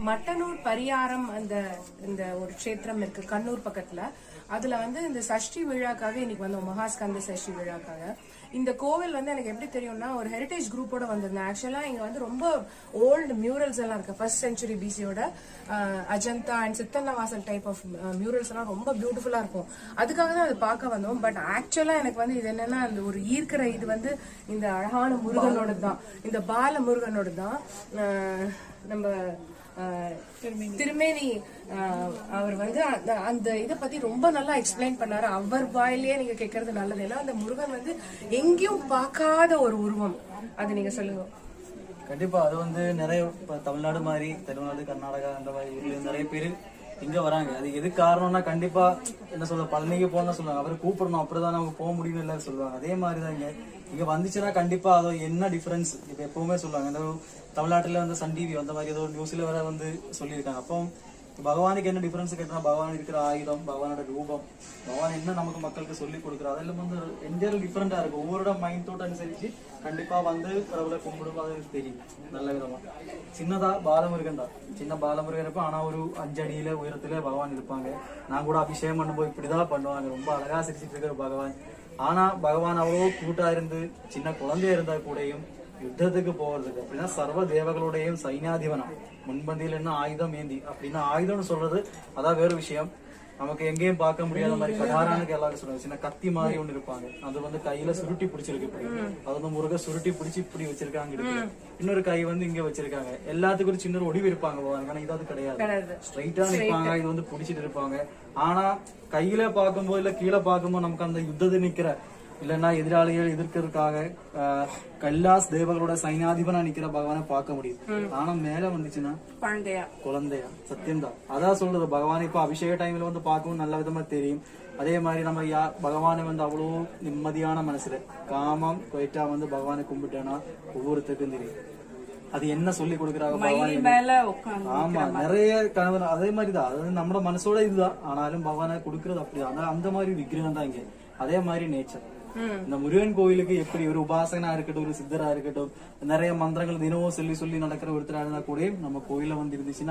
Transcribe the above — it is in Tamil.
மட்டனூர் பரியாரம் அந்த இந்த ஒரு க்ஷேத்திரம் இருக்கு கண்ணூர் பக்கத்துல. அதுல இந்த சஷ்டி விழாக்காக இன்னைக்கு வந்தோம், மகாஸ்கந்த சஷ்டி விழாக்காக. இந்த கோவில் எனக்கு எப்படி தெரியும்னா, ஒரு ஹெரிடேஜ் குரூப்போட வந்திருந்தேன். ஆக்சுவலா இங்க ரொம்ப ஓல்டு மியூரல்ஸ் எல்லாம் இருக்கு, ஃபர்ஸ்ட் செஞ்சுரி பிசியோட Ajanta and Sittannavasal type of murals எல்லாம் ரொம்ப பியூட்டிஃபுல்லா இருக்கும். அதுக்காக தான் அது பார்க்க வந்தோம். பட் ஆக்சுவலா எனக்கு இது என்னன்னா, அந்த ஒரு ஈர்க்கிற இது இந்த அழகான முருகனோட தான், இந்த பால முருகனோட தான். நம்ம திருமேனி அவர் அந்த இதை பத்தி ரொம்ப நல்லா எக்ஸ்பிளைன் பண்ணாரு. அவர் வாயிலேயே நீங்க கேட்கறது நல்லது. ஏன்னா அந்த முருகன் எங்கேயும் பார்க்காத ஒரு உருவம். அது நீங்க சொல்லுங்க. கண்டிப்பா அது நிறைய தமிழ்நாடு மாதிரி தமிழ்நாடு கர்நாடகா அந்த மாதிரி ஊர்ல நிறைய பேரு இங்க வராங்க. அது எது காரணம்னா, கண்டிப்பா என்ன சொல்ல, பழனிக்கு போனா சொல்லுவாங்க, அவரை கூப்பிடணும், அப்படிதான் அவங்க போக முடியும் எல்லாரும் சொல்லுவாங்க. அதே மாதிரிதான் இங்க வந்துச்சுன்னா கண்டிப்பா அது என்ன டிஃபரன்ஸ் இப்ப எப்பவுமே சொல்லுவாங்க. இந்த தமிழ்நாட்டுல சன் டிவி அந்த மாதிரி ஏதோ நியூஸ்ல வேற சொல்லியிருக்காங்க. அப்போ பகவானுக்கு என்ன டிஃபரன்ஸ் கேட்டா, பகவான் இருக்கிற ஆயுதம், பகவானோட ரூபம், பகவான் என்ன நமக்கு மக்களுக்கு சொல்லி கொடுக்குறோம், அதெல்லாம் என்டையர் டிஃபரெண்டா இருக்கும். ஒவ்வொரு மைண்ட் தோட்ட அனுசரிச்சு கண்டிப்பா கடவுளை கும்பிடும். அது தெரியும் நல்ல விதமா. சின்னதா பாலமுருகன் தான், சின்ன பாலமுருகன் இருப்போம். ஆனா ஒரு 5 அடியில உயரத்துல பகவான் இருப்பாங்க. நான் கூட அபிஷேகம் பண்ணும்போது இப்படிதான் பண்ணுவாங்க, ரொம்ப அழகா சிரிச்சிட்டு இருக்கிற பகவான். ஆனா பகவான் அவ்வளோ கூட்டா இருந்து சின்ன குழந்தையா இருந்தா கூடயும் யுத்தத்துக்கு போறதுக்கு அப்படின்னா சர்வ தேவகளுடையும் சைன்யாதிபனா முன்பந்தியில் என்ன ஆயுதம் ஏந்தி அப்படின்னா, ஆயுதம்னு சொல்றது அதான் வேற விஷயம். நமக்கு எங்கேயும் பார்க்க முடியாத மாதிரி கடாரானுக்கு எல்லாரும் சொல்றாங்க, சின்ன கத்தி மாதிரி ஒண்ணு இருப்பாங்க. அது கையில சுருட்டி பிடிச்சிருக்கு இப்படி. அது முருக சுருட்டி பிடிச்சி இப்படி வச்சிருக்காங்க. இன்னொரு கை இங்க வச்சிருக்காங்க. எல்லாத்துக்கும் ஒரு சின்ன ஒடிவு இருப்பாங்க. ஆனா இது கிடையாது, ஸ்ட்ரைட்டா நிற்பாங்க. இது பிடிச்சிட்டு இருப்பாங்க. ஆனா கையில பார்க்கும்போது இல்ல கீழே பார்க்கும்போது நமக்கு அந்த யுத்தத்தை நிக்கிற இல்லைன்னா எதிராளிகள் எதிர்க்கிறதுக்காக கைலாஸ் தேவர்களோட சைனாதிபனா நிக்கிற பகவானை பார்க்க முடியும். ஆனா மேல வந்துச்சுன்னா குழந்தையா சத்தியம்தான். அதான் சொல்றது, பகவான் இப்ப அபிஷேக டைம்ல பார்க்கவும் நல்ல விதமா தெரியும். அதே மாதிரி நம்ம பகவானை அவ்வளவு நிம்மதியான மனசுல காமம் கொயிட்டா பகவானை கும்பிட்டேன்னா ஒவ்வொருத்தருக்கும் தெரியும் அது என்ன சொல்லி கொடுக்குறாங்க பகவான். ஆமா, நிறைய கணவன் அதே மாதிரிதான். அதாவது நம்ம மனசோட இதுதான். ஆனாலும் பகவானை கொடுக்கறது அப்படிதான். அந்த மாதிரி விக்கிரகம் தான் இங்க. அதே மாதிரி நேச்சர். இந்த முருகன் கோயிலுக்கு எப்படி ஒரு உபாசகனா இருக்கட்டும், ஒரு சித்தரா இருக்கட்டும், நிறைய மந்திரங்கள் தினமும் சொல்லி சொல்லி நடக்கிற ஒருத்தரா இருந்தா கூட நம்ம கோயில இருந்துச்சுன்னா